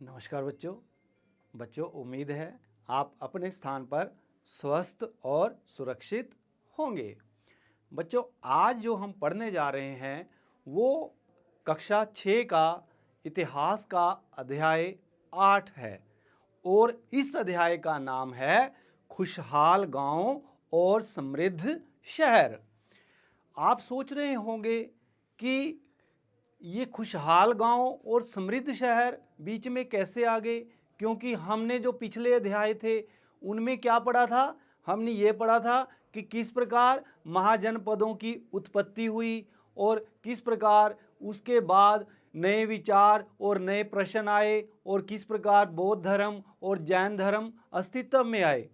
नमस्कार बच्चों। उम्मीद है आप अपने स्थान पर स्वस्थ और सुरक्षित होंगे। बच्चों, आज जो हम पढ़ने जा रहे हैं वो कक्षा 6 का इतिहास का अध्याय 8 है और इस अध्याय का नाम है खुशहाल गांव और समृद्ध शहर। आप सोच रहे होंगे कि ये खुशहाल गांव और समृद्ध शहर बीच में कैसे आ गए, क्योंकि हमने जो पिछले अध्याय थे उनमें क्या पढ़ा था। हमने ये पढ़ा था कि किस प्रकार महाजनपदों की उत्पत्ति हुई और किस प्रकार उसके बाद नए विचार और नए प्रश्न आए और किस प्रकार बौद्ध धर्म और जैन धर्म अस्तित्व में आए।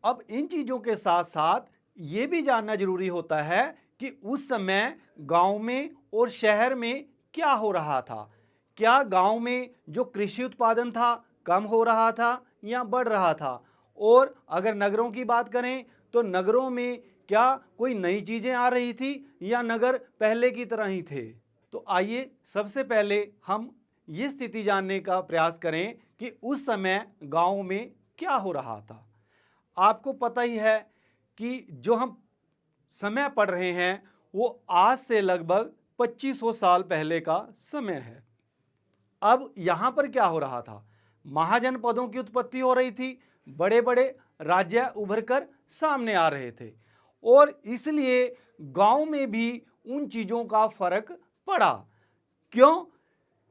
अब इन चीज़ों के साथ साथ ये भी जानना जरूरी होता है कि उस समय गांव में और शहर में क्या हो रहा था। क्या गांव में जो कृषि उत्पादन था कम हो रहा था या बढ़ रहा था, और अगर नगरों की बात करें तो नगरों में क्या कोई नई चीज़ें आ रही थी या नगर पहले की तरह ही थे। तो आइए सबसे पहले हम ये स्थिति जानने का प्रयास करें कि उस समय गांव में क्या हो रहा था। आपको पता ही है कि जो हम समय पढ़ रहे हैं वो आज से लगभग 2500 साल पहले का समय है। अब यहाँ पर क्या हो रहा था, महाजनपदों की उत्पत्ति हो रही थी, बड़े बड़े राज्य उभर कर सामने आ रहे थे और इसलिए गांव में भी उन चीज़ों का फर्क पड़ा। क्यों?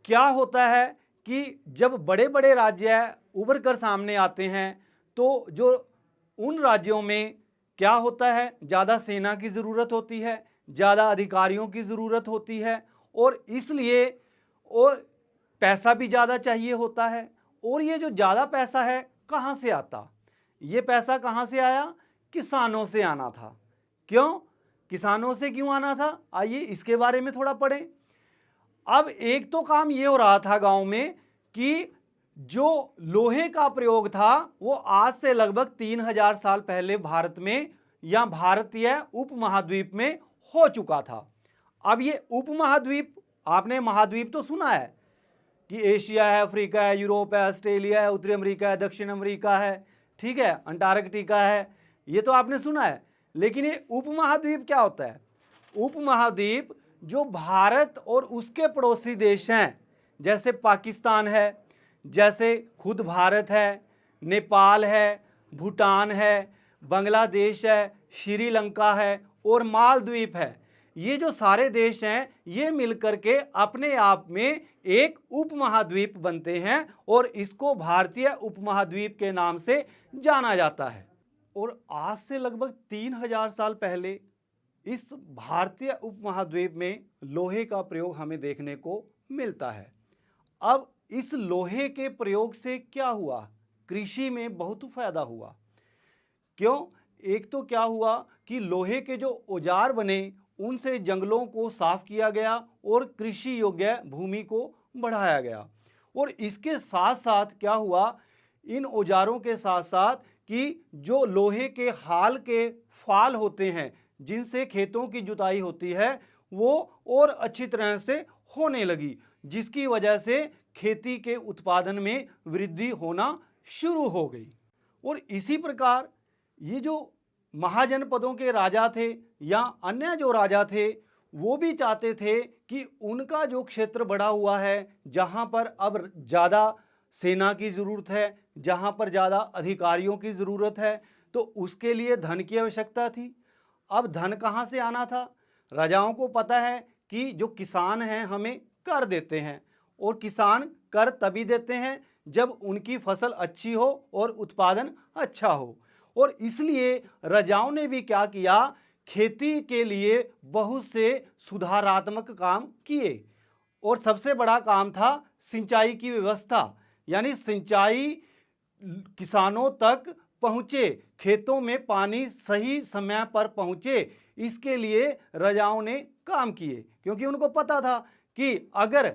क्या होता है कि जब बड़े बड़े राज्य उभर कर सामने आते हैं तो जो उन राज्यों में क्या होता है, ज़्यादा सेना की ज़रूरत होती है, ज़्यादा अधिकारियों की ज़रूरत होती है और इसलिए और पैसा भी ज़्यादा चाहिए होता है। और ये जो ज़्यादा पैसा है कहाँ से आता? ये पैसा कहाँ से आया? किसानों से आना था। क्यों? किसानों से क्यों आना था? आइए इसके बारे में थोड़ा पढ़ें। अब एक तो काम ये हो रहा था गांव में कि जो लोहे का प्रयोग था वो आज से लगभग 3000 साल पहले भारत में या भारतीय उपमहाद्वीप में हो चुका था। अब ये उपमहाद्वीप, आपने महाद्वीप तो सुना है कि एशिया है, अफ्रीका है, यूरोप है, ऑस्ट्रेलिया है, उत्तरी अमेरिका है, दक्षिण अमेरिका है, ठीक है, अंटार्कटिका है, ये तो आपने सुना है। लेकिन ये उपमहाद्वीप क्या होता है? उपमहाद्वीप जो भारत और उसके पड़ोसी देश हैं, जैसे पाकिस्तान है, जैसे खुद भारत है, नेपाल है, भूटान है, बांग्लादेश है, श्रीलंका है और मालदीव है, ये जो सारे देश हैं ये मिलकर के अपने आप में एक उपमहाद्वीप बनते हैं और इसको भारतीय उपमहाद्वीप के नाम से जाना जाता है। और आज से लगभग 3000 साल पहले इस भारतीय उपमहाद्वीप में लोहे का प्रयोग हमें देखने को मिलता है। अब इस लोहे के प्रयोग से क्या हुआ? कृषि में बहुत फायदा हुआ। क्यों? एक तो क्या हुआ कि लोहे के जो औजार बने उनसे जंगलों को साफ किया गया और कृषि योग्य भूमि को बढ़ाया गया। और इसके साथ साथ क्या हुआ, इन औजारों के साथ साथ कि जो लोहे के हाल के फाल होते हैं जिनसे खेतों की जुताई होती है वो और अच्छी तरह से होने लगी, जिसकी वजह से खेती के उत्पादन में वृद्धि होना शुरू हो गई। और इसी प्रकार ये जो महाजनपदों के राजा थे या अन्य जो राजा थे वो भी चाहते थे कि उनका जो क्षेत्र बढ़ा हुआ है, जहाँ पर अब ज़्यादा सेना की ज़रूरत है, जहाँ पर ज़्यादा अधिकारियों की ज़रूरत है, तो उसके लिए धन की आवश्यकता थी। अब धन कहाँ से आना था? राजाओं को पता है कि जो किसान हैं हमें कर देते हैं और किसान कर तभी देते हैं जब उनकी फसल अच्छी हो और उत्पादन अच्छा हो। और इसलिए राजाओं ने भी क्या किया, खेती के लिए बहुत से सुधारात्मक काम किए और सबसे बड़ा काम था सिंचाई की व्यवस्था, यानी सिंचाई किसानों तक पहुँचे, खेतों में पानी सही समय पर पहुँचे, इसके लिए राजाओं ने काम किए। क्योंकि उनको पता था कि अगर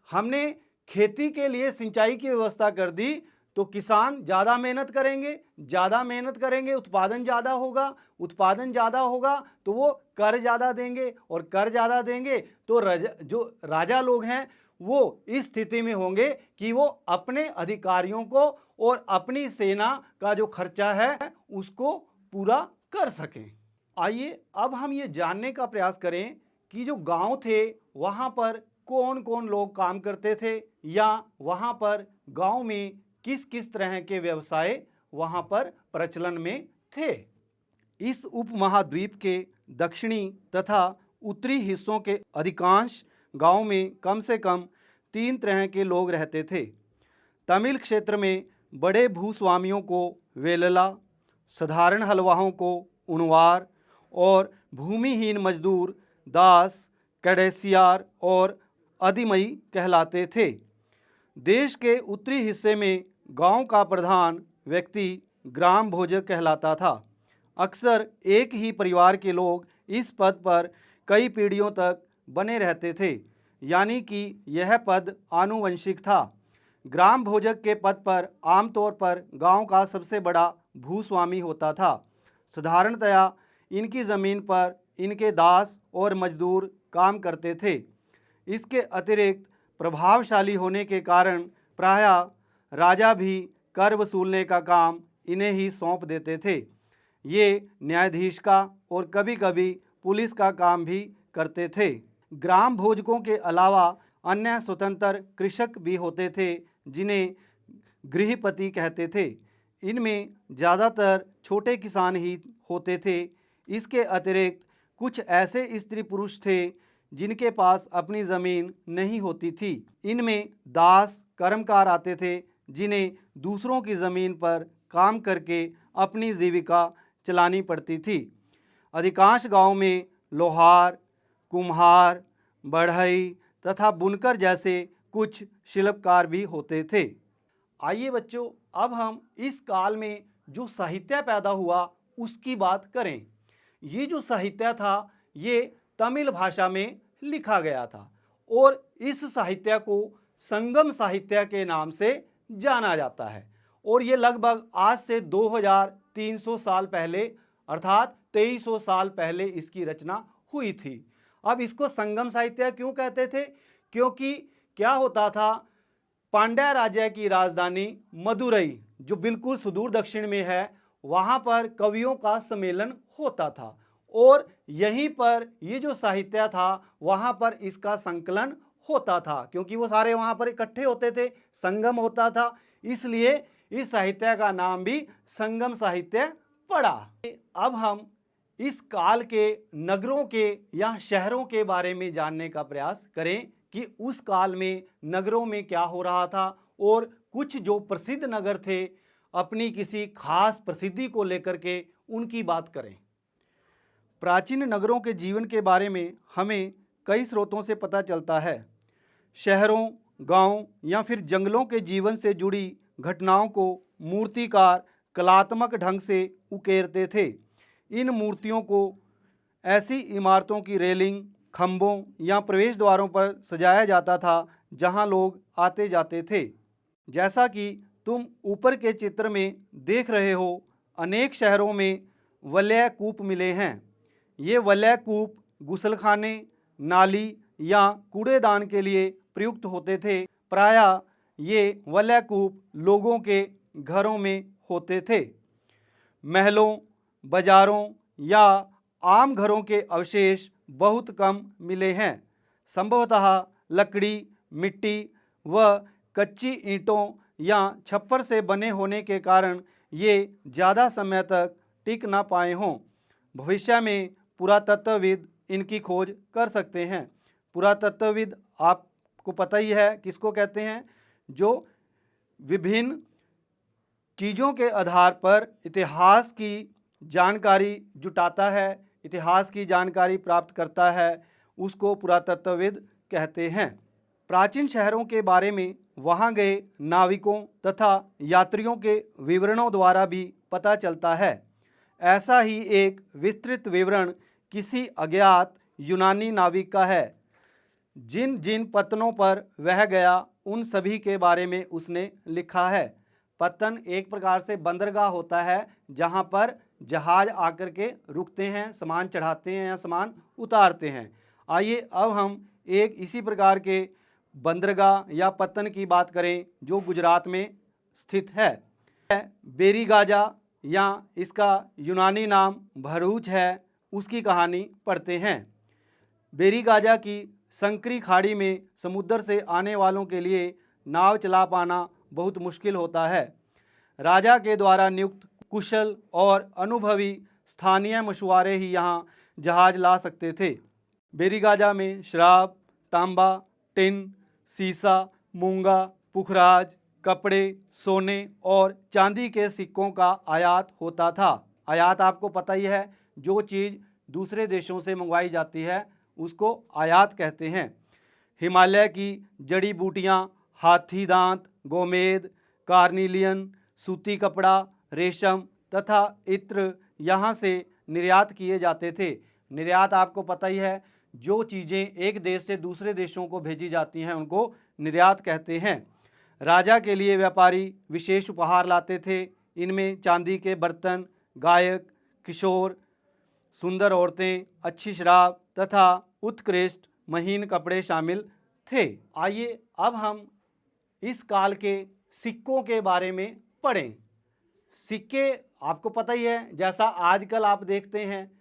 हमने खेती के लिए सिंचाई की व्यवस्था कर दी तो किसान ज़्यादा मेहनत करेंगे, उत्पादन ज़्यादा होगा तो वो कर ज़्यादा देंगे और कर ज़्यादा देंगे तो जो राजा लोग हैं वो इस स्थिति में होंगे कि वो अपने अधिकारियों को और अपनी सेना का जो खर्चा है उसको पूरा कर सकें। आइए अब हम ये जानने का प्रयास करें कि जो गांव थे वहां पर कौन कौन लोग काम करते थे, या वहां पर गांव में किस किस तरह के व्यवसाय वहां पर प्रचलन में थे। इस उपमहाद्वीप के दक्षिणी तथा उत्तरी हिस्सों के अधिकांश गांव में कम से कम 3 तरह के लोग रहते थे। तमिल क्षेत्र में बड़े भूस्वामियों को वेलला, साधारण हलवाहों को उनवार और भूमिहीन मजदूर दास, कडेसियार और अधिमई कहलाते थे। देश के उत्तरी हिस्से में गांव का प्रधान व्यक्ति ग्राम भोजक कहलाता था। अक्सर एक ही परिवार के लोग इस पद पर कई पीढ़ियों तक बने रहते थे, यानी कि यह पद आनुवंशिक था। ग्राम भोजक के पद पर आमतौर पर गांव का सबसे बड़ा भूस्वामी होता था। साधारणतया इनकी ज़मीन पर इनके दास और मजदूर काम करते थे। इसके अतिरिक्त प्रभावशाली होने के कारण प्रायः राजा भी कर वसूलने का काम इन्हें ही सौंप देते थे। ये न्यायाधीश का और कभी कभी पुलिस का काम भी करते थे। ग्राम भोजकों के अलावा अन्य स्वतंत्र कृषक भी होते थे जिन्हें गृहपति कहते थे। इनमें ज़्यादातर छोटे किसान ही होते थे। इसके अतिरिक्त कुछ ऐसे स्त्री पुरुष थे जिनके पास अपनी ज़मीन नहीं होती थी। इनमें दास कर्मकार आते थे जिन्हें दूसरों की ज़मीन पर काम करके अपनी जीविका चलानी पड़ती थी। अधिकांश गांव में लोहार, कुम्हार, बढ़ई तथा बुनकर जैसे कुछ शिल्पकार भी होते थे। आइए बच्चों, अब हम इस काल में जो साहित्य पैदा हुआ उसकी बात करें। ये जो साहित्य था ये तमिल भाषा में लिखा गया था और इस साहित्य को संगम साहित्य के नाम से जाना जाता है। और ये लगभग आज से 2300 साल पहले अर्थात 2300 साल पहले इसकी रचना हुई थी। अब इसको संगम साहित्य क्यों कहते थे? क्योंकि क्या होता था, पांड्या राज्य की राजधानी मदुरई जो बिल्कुल सुदूर दक्षिण में है, वहाँ पर कवियों का सम्मेलन होता था और यहीं पर ये जो साहित्य था वहाँ पर इसका संकलन होता था, क्योंकि वो सारे वहाँ पर इकट्ठे होते थे, संगम होता था, इसलिए इस साहित्य का नाम भी संगम साहित्य पड़ा। अब हम इस काल के नगरों के या शहरों के बारे में जानने का प्रयास करें कि उस काल में नगरों में क्या हो रहा था और कुछ जो प्रसिद्ध नगर थे अपनी किसी खास प्रसिद्धि को लेकर के उनकी बात करें। प्राचीन नगरों के जीवन के बारे में हमें कई स्रोतों से पता चलता है। शहरों, गांव या फिर जंगलों के जीवन से जुड़ी घटनाओं को मूर्तिकार कलात्मक ढंग से उकेरते थे। इन मूर्तियों को ऐसी इमारतों की रेलिंग, खंभों या प्रवेश द्वारों पर सजाया जाता था जहां लोग आते जाते थे। जैसा कि तुम ऊपर के चित्र में देख रहे हो, अनेक शहरों में वलय कूप मिले हैं। ये वलय कूप गुसलखाने, नाली या कूड़ेदान के लिए प्रयुक्त होते थे। प्रायः ये वलय कूप लोगों के घरों में होते थे। महलों, बाजारों या आम घरों के अवशेष बहुत कम मिले हैं। संभवतः लकड़ी, मिट्टी व कच्ची ईंटों या छप्पर से बने होने के कारण ये ज़्यादा समय तक टिक ना पाए हों। भविष्य में पुरातत्वविद इनकी खोज कर सकते हैं। पुरातत्वविद आपको पता ही है किसको कहते हैं, जो विभिन्न चीज़ों के आधार पर इतिहास की जानकारी जुटाता है, इतिहास की जानकारी प्राप्त करता है, उसको पुरातत्वविद कहते हैं। प्राचीन शहरों के बारे में वहाँ गए नाविकों तथा यात्रियों के विवरणों द्वारा भी पता चलता है। ऐसा ही एक विस्तृत विवरण किसी अज्ञात यूनानी नाविक का है। जिन जिन पत्तनों पर वह गया उन सभी के बारे में उसने लिखा है। पत्तन एक प्रकार से बंदरगाह होता है जहाँ पर जहाज आकर के रुकते हैं, सामान चढ़ाते हैं या सामान उतारते हैं। आइए अब हम एक इसी प्रकार के बंदरगाह या पत्तन की बात करें जो गुजरात में स्थित है। बेरीगाजा या इसका यूनानी नाम भरूच है, उसकी कहानी पढ़ते हैं। बेरीगाजा की संकरी खाड़ी में समुद्र से आने वालों के लिए नाव चला पाना बहुत मुश्किल होता है। राजा के द्वारा नियुक्त कुशल और अनुभवी स्थानीय मछुआरे ही यहाँ जहाज ला सकते थे। बेरीगाजा में शराब, तांबा, टिन, सीसा, मूंगा, पुखराज, कपड़े, सोने और चांदी के सिक्कों का आयात होता था। आयात आपको पता ही है, जो चीज़ दूसरे देशों से मंगवाई जाती है उसको आयात कहते हैं। हिमालय की जड़ी बूटियाँ, हाथी दांत, गोमेद, कार्निलियन, सूती कपड़ा, रेशम तथा इत्र यहाँ से निर्यात किए जाते थे। निर्यात आपको पता ही है, जो चीज़ें एक देश से दूसरे देशों को भेजी जाती हैं उनको निर्यात कहते हैं। राजा के लिए व्यापारी विशेष उपहार लाते थे। इनमें चांदी के बर्तन, गायक, किशोर, सुंदर औरतें, अच्छी शराब तथा उत्कृष्ट महीन कपड़े शामिल थे। आइए अब हम इस काल के सिक्कों के बारे में पढ़ें। सिक्के आपको पता ही है, जैसा आजकल आप देखते हैं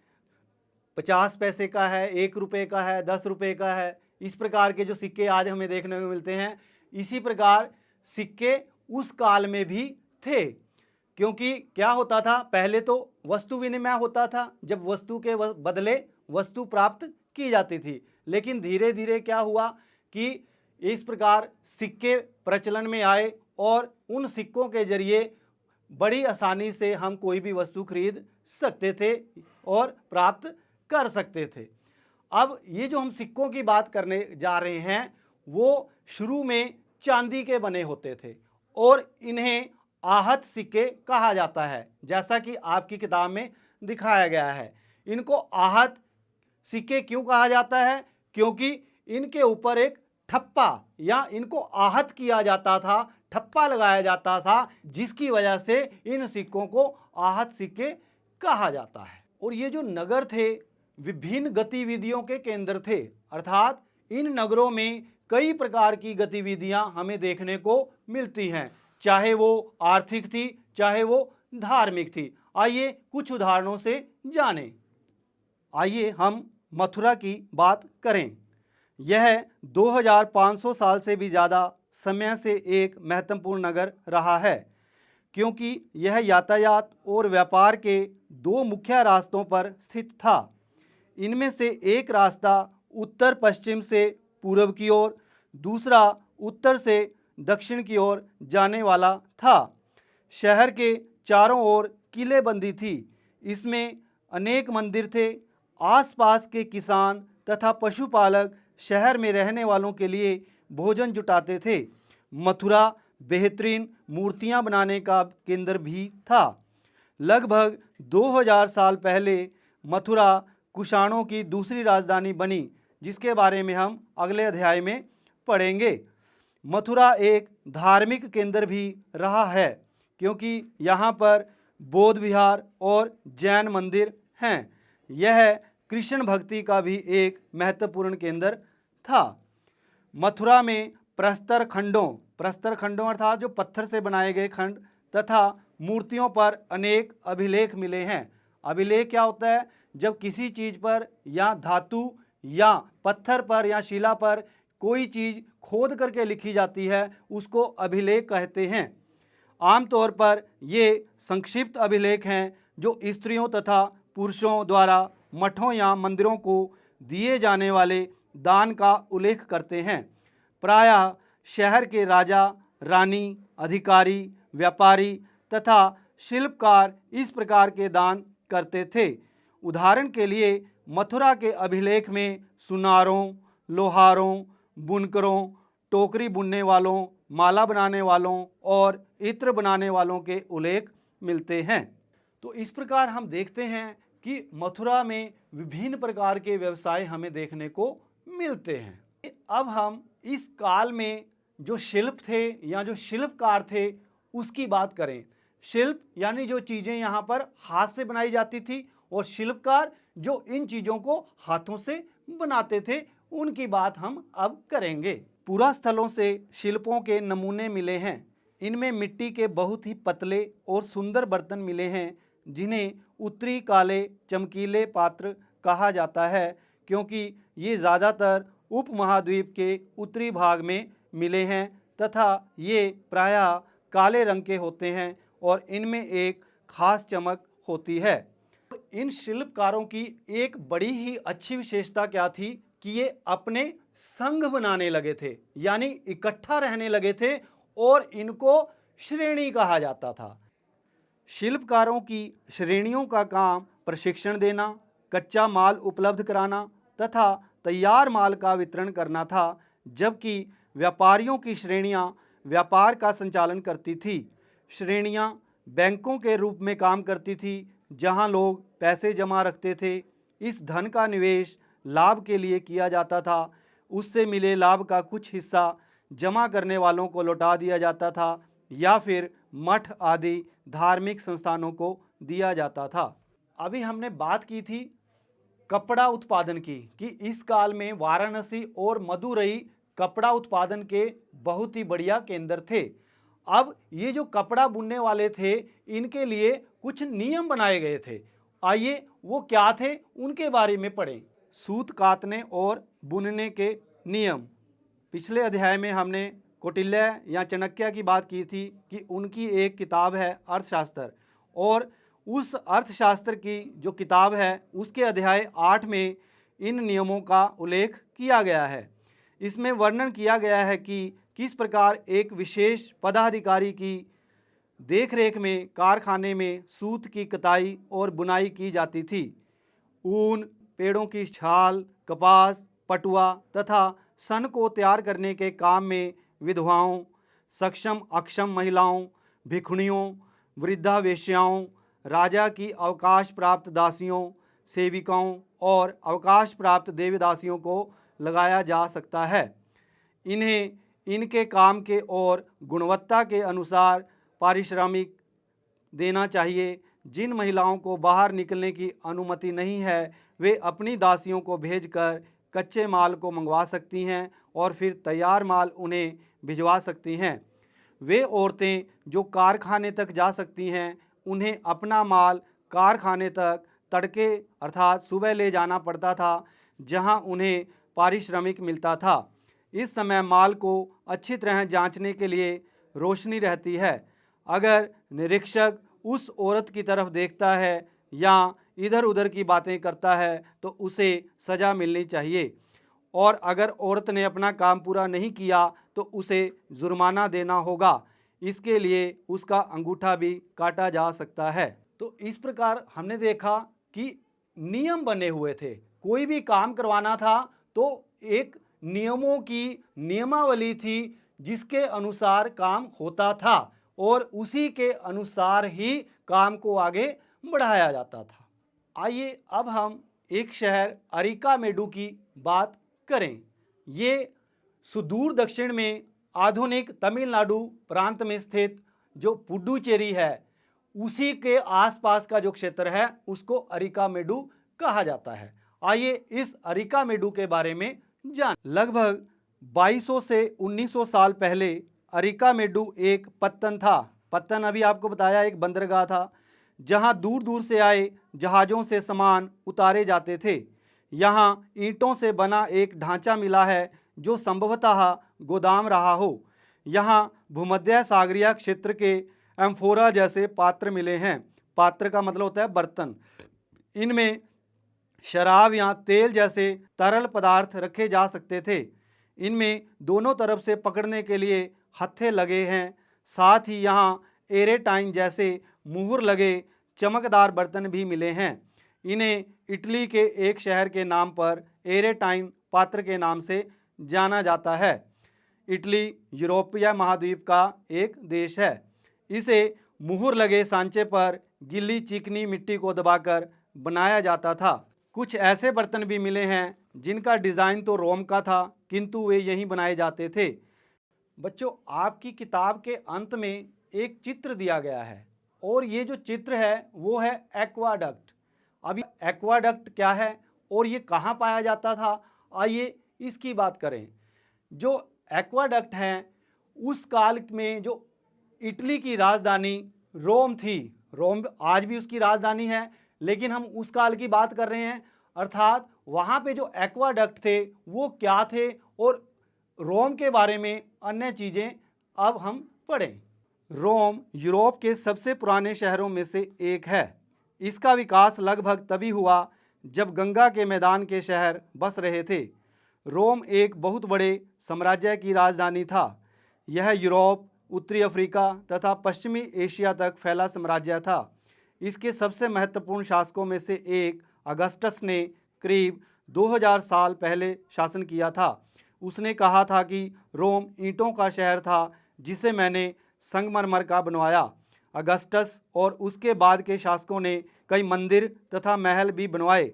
50 पैसे का है, 1 रुपये का है, 10 रुपये का है, इस प्रकार के जो सिक्के आज हमें देखने को मिलते हैं, इसी प्रकार सिक्के उस काल में भी थे। क्योंकि क्या होता था, पहले तो वस्तु विनिमय होता था, जब वस्तु के बदले वस्तु प्राप्त की जाती थी। लेकिन धीरे धीरे क्या हुआ कि इस प्रकार सिक्के प्रचलन में आए और उन सिक्कों के जरिए बड़ी आसानी से हम कोई भी वस्तु खरीद सकते थे और प्राप्त कर सकते थे। अब ये जो हम सिक्कों की बात करने जा रहे हैं वो शुरू में चांदी के बने होते थे और इन्हें आहत सिक्के कहा जाता है, जैसा कि आपकी किताब में दिखाया गया है। इनको आहत सिक्के क्यों कहा जाता है? क्योंकि इनके ऊपर एक ठप्पा या इनको आहत किया जाता था, ठप्पा लगाया जाता था, जिसकी वजह से इन सिक्कों को आहत सिक्के कहा जाता है। और ये जो नगर थे विभिन्न गतिविधियों के केंद्र थे, अर्थात इन नगरों में कई प्रकार की गतिविधियां हमें देखने को मिलती हैं, चाहे वो आर्थिक थी, चाहे वो धार्मिक थी। आइए कुछ उदाहरणों से जानें। आइए हम मथुरा की बात करें। यह 2500 साल से भी ज़्यादा समय से एक महत्वपूर्ण नगर रहा है, क्योंकि यह यातायात और व्यापार के 2 मुख्य रास्तों पर स्थित था। इनमें से एक रास्ता उत्तर पश्चिम से पूर्व की ओर, दूसरा उत्तर से दक्षिण की ओर जाने वाला था। शहर के चारों ओर किलेबंदी थी। इसमें अनेक मंदिर थे। आसपास के किसान तथा पशुपालक शहर में रहने वालों के लिए भोजन जुटाते थे। मथुरा बेहतरीन मूर्तियां बनाने का केंद्र भी था। लगभग 2000 साल पहले मथुरा कुषाणों की दूसरी राजधानी बनी, जिसके बारे में हम अगले अध्याय में पढ़ेंगे। मथुरा एक धार्मिक केंद्र भी रहा है, क्योंकि यहाँ पर बौद्ध विहार और जैन मंदिर हैं। यह कृष्ण भक्ति का भी एक महत्वपूर्ण केंद्र था। मथुरा में प्रस्तर खंडों अर्थात जो पत्थर से बनाए गए खंड तथा मूर्तियों पर अनेक अभिलेख मिले हैं। अभिलेख क्या होता है? जब किसी चीज़ पर या धातु या पत्थर पर या शिला पर कोई चीज़ खोद करके लिखी जाती है, उसको अभिलेख कहते हैं। आमतौर पर ये संक्षिप्त अभिलेख हैं जो स्त्रियों तथा पुरुषों द्वारा मठों या मंदिरों को दिए जाने वाले दान का उल्लेख करते हैं। प्रायः शहर के राजा, रानी, अधिकारी, व्यापारी तथा शिल्पकार इस प्रकार के दान करते थे। उदाहरण के लिए मथुरा के अभिलेख में सुनारों, लोहारों, बुनकरों, टोकरी बुनने वालों, माला बनाने वालों और इत्र बनाने वालों के उल्लेख मिलते हैं। तो इस प्रकार हम देखते हैं कि मथुरा में विभिन्न प्रकार के व्यवसाय हमें देखने को मिलते हैं। अब हम इस काल में जो शिल्प थे या जो शिल्पकार थे उसकी बात करें। शिल्प यानी जो चीज़ें यहाँ पर हाथ से बनाई जाती थी, और शिल्पकार जो इन चीज़ों को हाथों से बनाते थे, उनकी बात हम अब करेंगे। पुरास्थलों से शिल्पों के नमूने मिले हैं। इनमें मिट्टी के बहुत ही पतले और सुंदर बर्तन मिले हैं, जिन्हें उत्तरी काले चमकीले पात्र कहा जाता है, क्योंकि ये ज़्यादातर उपमहाद्वीप के उत्तरी भाग में मिले हैं तथा ये प्रायः काले रंग के होते हैं और इनमें एक खास चमक होती है। इन शिल्पकारों की एक बड़ी ही अच्छी विशेषता क्या थी कि ये अपने संघ बनाने लगे थे, यानी इकट्ठा रहने लगे थे और इनको श्रेणी कहा जाता था। शिल्पकारों की श्रेणियों का काम प्रशिक्षण देना, कच्चा माल उपलब्ध कराना तथा तैयार माल का वितरण करना था, जबकि व्यापारियों की श्रेणियां व्यापार का संचालन करती थी। श्रेणियां बैंकों के रूप में काम करती थी, जहां लोग पैसे जमा रखते थे। इस धन का निवेश लाभ के लिए किया जाता था। उससे मिले लाभ का कुछ हिस्सा जमा करने वालों को लौटा दिया जाता था या फिर मठ आदि धार्मिक संस्थानों को दिया जाता था। अभी हमने बात की थी कपड़ा उत्पादन की कि इस काल में वाराणसी और मदुरई कपड़ा उत्पादन के बहुत ही बढ़िया केंद्र थे। अब ये जो कपड़ा बुनने वाले थे, इनके लिए कुछ नियम बनाए गए थे। आइए वो क्या थे उनके बारे में पढ़ें। सूत कातने और बुनने के नियम। पिछले अध्याय में हमने कौटिल्य या चाणक्य की बात की थी कि उनकी एक किताब है अर्थशास्त्र, और उस अर्थशास्त्र की जो किताब है उसके अध्याय 8 में इन नियमों का उल्लेख किया गया है। इसमें वर्णन किया गया है कि किस प्रकार एक विशेष पदाधिकारी की देखरेख में कारखाने में सूत की कताई और बुनाई की जाती थी। ऊन, पेड़ों की छाल, कपास, पटुआ तथा सन को तैयार करने के काम में विधवाओं, सक्षम अक्षम महिलाओं, भिखुणियों, वृद्धा वेश्याओं, राजा की अवकाश प्राप्त दासियों, सेविकाओं और अवकाश प्राप्त देवदासियों को लगाया जा सकता है। इन्हें इनके काम के और गुणवत्ता के अनुसार पारिश्रमिक देना चाहिए। जिन महिलाओं को बाहर निकलने की अनुमति नहीं है, वे अपनी दासियों को भेजकर कच्चे माल को मंगवा सकती हैं और फिर तैयार माल उन्हें भिजवा सकती हैं। वे औरतें जो कारखाने तक जा सकती हैं, उन्हें अपना माल कारखाने तक तड़के अर्थात सुबह ले जाना पड़ता था, जहां उन्हें पारिश्रमिक मिलता था। इस समय माल को अच्छी तरह जांचने के लिए रोशनी रहती है। अगर निरीक्षक उस औरत की तरफ देखता है या इधर उधर की बातें करता है तो उसे सज़ा मिलनी चाहिए, और अगर औरत ने अपना काम पूरा नहीं किया तो उसे जुर्माना देना होगा। इसके लिए उसका अंगूठा भी काटा जा सकता है। तो इस प्रकार हमने देखा कि नियम बने हुए थे। कोई भी काम करवाना था तो एक नियमों की नियमावली थी जिसके अनुसार काम होता था और उसी के अनुसार ही काम को आगे बढ़ाया जाता था। आइए अब हम एक शहर अरिकामेडु की बात करें। ये सुदूर दक्षिण में आधुनिक तमिलनाडु प्रांत में स्थित जो पुडुचेरी है, उसी के आसपास का जो क्षेत्र है उसको अरिकामेडु कहा जाता है। आइए इस अरिकामेडु के बारे में जान। लगभग 2200 से 1900 साल पहले अरिकामेडु एक पत्तन था। पत्तन अभी आपको बताया एक बंदरगाह था, जहां दूर दूर से आए जहाज़ों से सामान उतारे जाते थे। यहाँ ईंटों से बना एक ढांचा मिला है जो संभवतः गोदाम रहा हो। यहाँ भूमध्य सागरीय क्षेत्र के एम्फोरा जैसे पात्र मिले हैं। पात्र का मतलब होता है बर्तन। इनमें शराब या तेल जैसे तरल पदार्थ रखे जा सकते थे। इनमें दोनों तरफ से पकड़ने के लिए हत्थे लगे हैं। साथ ही यहाँ एरेटाइन जैसे मुहर लगे चमकदार बर्तन भी मिले हैं। इन्हें इटली के एक शहर के नाम पर एरेटाइन पात्र के नाम से जाना जाता है। इटली यूरोपीय महाद्वीप का एक देश है। इसे मुहर लगे सांचे पर गीली चिकनी मिट्टी को दबाकर बनाया जाता था। कुछ ऐसे बर्तन भी मिले हैं जिनका डिज़ाइन तो रोम का था, किंतु वे यहीं बनाए जाते थे। बच्चों, आपकी किताब के अंत में एक चित्र दिया गया है और ये जो चित्र है वो है एक्वाडक्ट। अभी एक्वाडक्ट क्या है और ये कहाँ पाया जाता था, आइए इसकी बात करें। जो एक्वाडक्ट हैं, उस काल में जो इटली की राजधानी रोम थी, रोम आज भी उसकी राजधानी है, लेकिन हम उस काल की बात कर रहे हैं, अर्थात वहाँ पे जो एक्वाडक्ट थे वो क्या थे और रोम के बारे में अन्य चीज़ें अब हम पढ़ें। रोम यूरोप के सबसे पुराने शहरों में से एक है। इसका विकास लगभग तभी हुआ जब गंगा के मैदान के शहर बस रहे थे। रोम एक बहुत बड़े साम्राज्य की राजधानी था। यह यूरोप, उत्तरी अफ्रीका तथा पश्चिमी एशिया तक फैला साम्राज्य था। इसके सबसे महत्वपूर्ण शासकों में से एक अगस्टस ने करीब 2000 साल पहले शासन किया था। उसने कहा था कि रोम ईंटों का शहर था जिसे मैंने संगमरमर का बनवाया। अगस्टस और उसके बाद के शासकों ने कई मंदिर तथा महल भी बनवाए।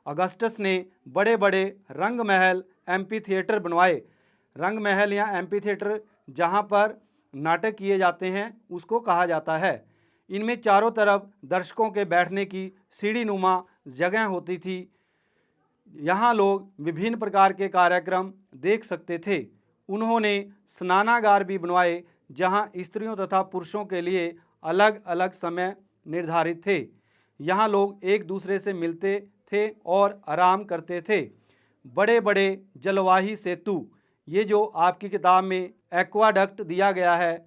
अगस्टस ने बड़े बड़े रंग महल, एम्पी थिएटर बनवाए। रंग महल या एम्पी थिएटर जहाँ पर नाटक किए जाते हैं उसको कहा जाता है। इनमें चारों तरफ दर्शकों के बैठने की सीढ़ी नुमा जगह होती थी। यहाँ लोग विभिन्न प्रकार के कार्यक्रम देख सकते थे। उन्होंने स्नानागार भी बनवाए जहाँ स्त्रियों तथा पुरुषों के लिए अलग अलग समय निर्धारित थे। यहाँ लोग एक दूसरे से मिलते थे और आराम करते थे। बड़े बड़े जलवाही सेतु, ये जो आपकी किताब में एक्वाडक्ट दिया गया है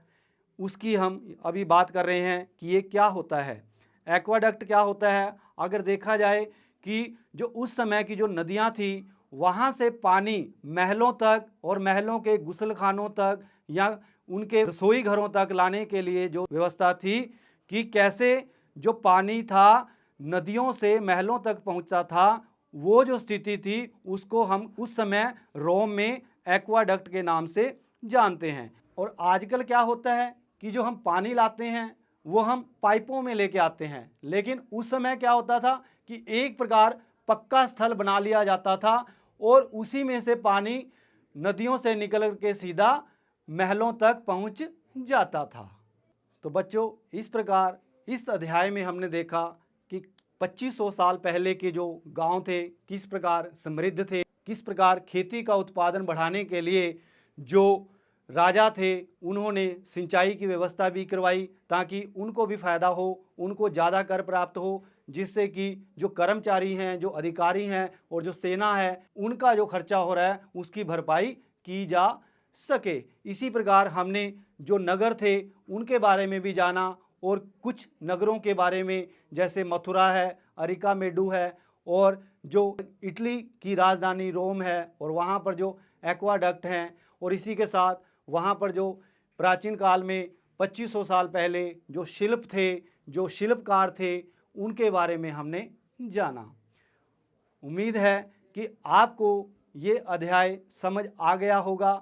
उसकी हम अभी बात कर रहे हैं कि ये क्या होता है। एक्वाडक्ट क्या होता है? अगर देखा जाए कि जो उस समय की जो नदियाँ थी वहाँ से पानी महलों तक और महलों के गुसलखानों तक या उनके रसोई घरों तक लाने के लिए जो व्यवस्था थी कि कैसे जो पानी था नदियों से महलों तक पहुँचता था, वो जो स्थिति थी उसको हम उस समय रोम में एक्वाडक्ट के नाम से जानते हैं। और आजकल क्या होता है कि जो हम पानी लाते हैं वो हम पाइपों में लेके आते हैं, लेकिन उस समय क्या होता था कि एक प्रकार पक्का स्थल बना लिया जाता था और उसी में से पानी नदियों से निकल के सीधा महलों तक पहुंच जाता था। तो बच्चों, इस प्रकार इस अध्याय में हमने देखा कि 2500 साल पहले के जो गांव थे किस प्रकार समृद्ध थे, किस प्रकार खेती का उत्पादन बढ़ाने के लिए जो राजा थे उन्होंने सिंचाई की व्यवस्था भी करवाई ताकि उनको भी फायदा हो, उनको ज़्यादा कर प्राप्त हो, जिससे कि जो कर्मचारी हैं, जो अधिकारी हैं और जो सेना है उनका जो खर्चा हो रहा है उसकी भरपाई की जा सके। इसी प्रकार हमने जो नगर थे उनके बारे में भी जाना और कुछ नगरों के बारे में जैसे मथुरा है, अरिकामेडू है और जो इटली की राजधानी रोम है और वहाँ पर जो एक्वाडक्ट हैं, और इसी के साथ वहाँ पर जो प्राचीन काल में 2500 साल पहले जो शिल्प थे, जो शिल्पकार थे, उनके बारे में हमने जाना। उम्मीद है कि आपको ये अध्याय समझ आ गया होगा,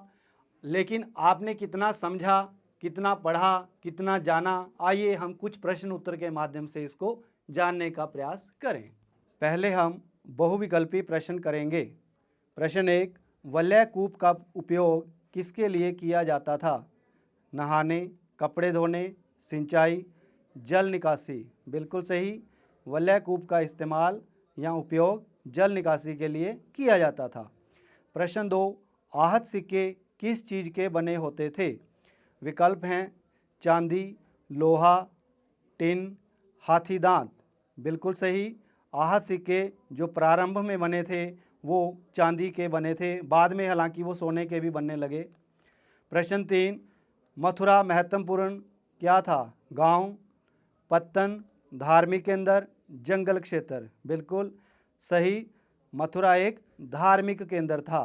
लेकिन आपने कितना समझा, कितना पढ़ा, कितना जाना, आइए हम कुछ प्रश्न उत्तर के माध्यम से इसको जानने का प्रयास करें। पहले हम बहुविकल्पी प्रश्न करेंगे। प्रश्न 1, वलय कूप का उपयोग किसके लिए किया जाता था? नहाने, कपड़े धोने, सिंचाई, जल निकासी। बिल्कुल सही, वलय कूप का इस्तेमाल या उपयोग जल निकासी के लिए किया जाता था। प्रश्न 2, आहत सिक्के किस चीज़ के बने होते थे? विकल्प हैं चांदी, लोहा, टिन, हाथी दांत। बिल्कुल सही, आहत सिक्के जो प्रारंभ में बने थे वो चांदी के बने थे, बाद में हालांकि वो सोने के भी बनने लगे। प्रश्न 3, मथुरा महत्वपूर्ण क्या था? गांव, पत्तन, धार्मिक केंद्र, जंगल क्षेत्र। बिल्कुल सही, मथुरा एक धार्मिक केंद्र था।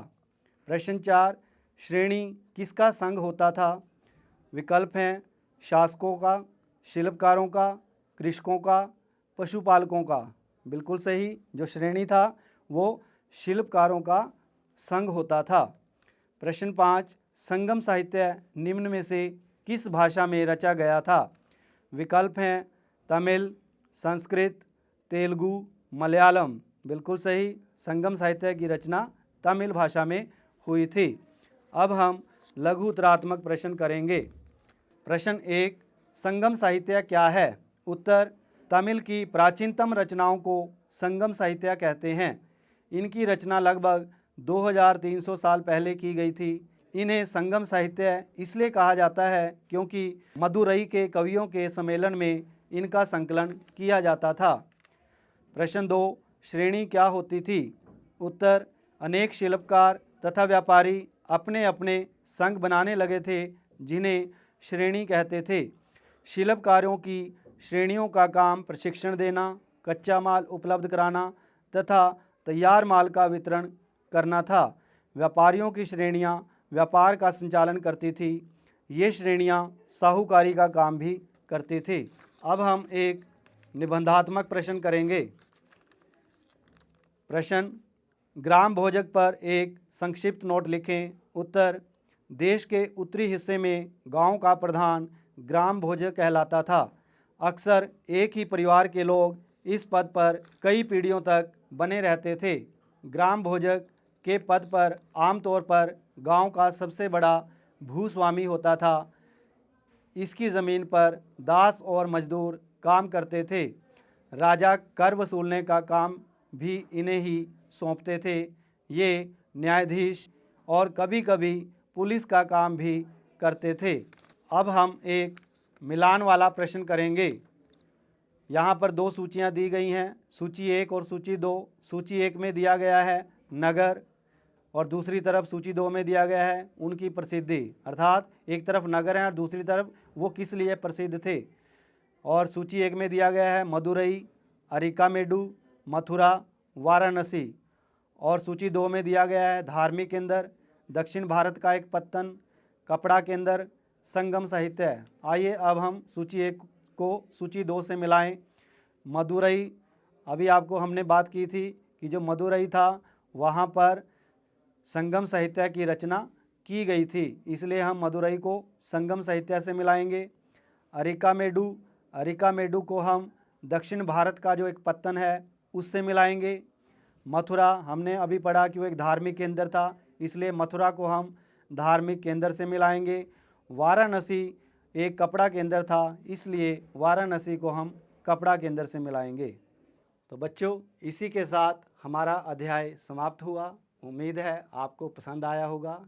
प्रश्न 4, श्रेणी किसका संघ होता था? विकल्प हैं शासकों का, शिल्पकारों का, कृषकों का, पशुपालकों का। बिल्कुल सही, जो श्रेणी था वो शिल्पकारों का संघ होता था। प्रश्न 5, संगम साहित्य निम्न में से किस भाषा में रचा गया था? विकल्प हैं तमिल, संस्कृत, तेलुगु, मलयालम। बिल्कुल सही, संगम साहित्य की रचना तमिल भाषा में हुई थी। अब हम लघु उत्तरात्मक प्रश्न करेंगे। प्रश्न 1, संगम साहित्य क्या है? उत्तर, तमिल की प्राचीनतम रचनाओं को संगम साहित्य कहते हैं। इनकी रचना लगभग 2300 साल पहले की गई थी। इन्हें संगम साहित्य इसलिए कहा जाता है क्योंकि मदुरई के कवियों के सम्मेलन में इनका संकलन किया जाता था। प्रश्न 2, श्रेणी क्या होती थी? उत्तर, अनेक शिल्पकार तथा व्यापारी अपने अपने संघ बनाने लगे थे जिन्हें श्रेणी कहते थे। शिल्पकारों की श्रेणियों का काम प्रशिक्षण देना, कच्चा माल उपलब्ध कराना तथा तैयार माल का वितरण करना था। व्यापारियों की श्रेणियां व्यापार का संचालन करती थी। ये श्रेणियां साहूकारी का काम भी करती थी। अब हम एक निबंधात्मक प्रश्न करेंगे। प्रश्न, ग्राम भोजक पर एक संक्षिप्त नोट लिखें। उत्तर, देश के उत्तरी हिस्से में गांव का प्रधान ग्राम भोजक कहलाता था। अक्सर एक ही परिवार के लोग इस पद पर कई पीढ़ियों तक बने रहते थे। ग्राम भोजक के पद पर आमतौर पर गांव का सबसे बड़ा भूस्वामी होता था। इसकी ज़मीन पर दास और मजदूर काम करते थे। राजा कर वसूलने का काम भी इन्हें ही सौंपते थे। ये न्यायाधीश और कभी कभी पुलिस का काम भी करते थे। अब हम एक मिलान वाला प्रश्न करेंगे। यहाँ पर 2 सूचियाँ दी गई हैं, सूची 1 और सूची 2। सूची 1 में दिया गया है नगर और दूसरी तरफ सूची 2 में दिया गया है उनकी प्रसिद्धि, अर्थात एक तरफ नगर है और दूसरी तरफ वो किस लिए प्रसिद्ध थे। और सूची 1 में दिया गया है मदुरई, अरिकामेडु, मथुरा, वाराणसी। और सूची 2 में दिया गया है धार्मिक केंद्र, दक्षिण भारत का एक पत्तन, कपड़ा केंद्र, संगम साहित्य। आइए अब हम सूची 1 को सूची 2 से मिलाएं। मदुरई, अभी आपको हमने बात की थी कि जो मदुरई था वहाँ पर संगम साहित्य की रचना की गई थी, इसलिए हम मदुरई को संगम साहित्य से मिलाएंगे। अरिकामेडु को हम दक्षिण भारत का जो एक पत्तन है उससे मिलाएंगे। मथुरा हमने अभी पढ़ा कि वो एक धार्मिक केंद्र था, इसलिए मथुरा को हम धार्मिक केंद्र से मिलाएंगे। वाराणसी एक कपड़ा केंद्र था, इसलिए वाराणसी को हम कपड़ा केंद्र से मिलाएंगे। तो बच्चों, इसी के साथ हमारा अध्याय समाप्त हुआ। उम्मीद है आपको पसंद आया होगा।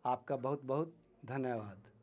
आपका बहुत बहुत धन्यवाद।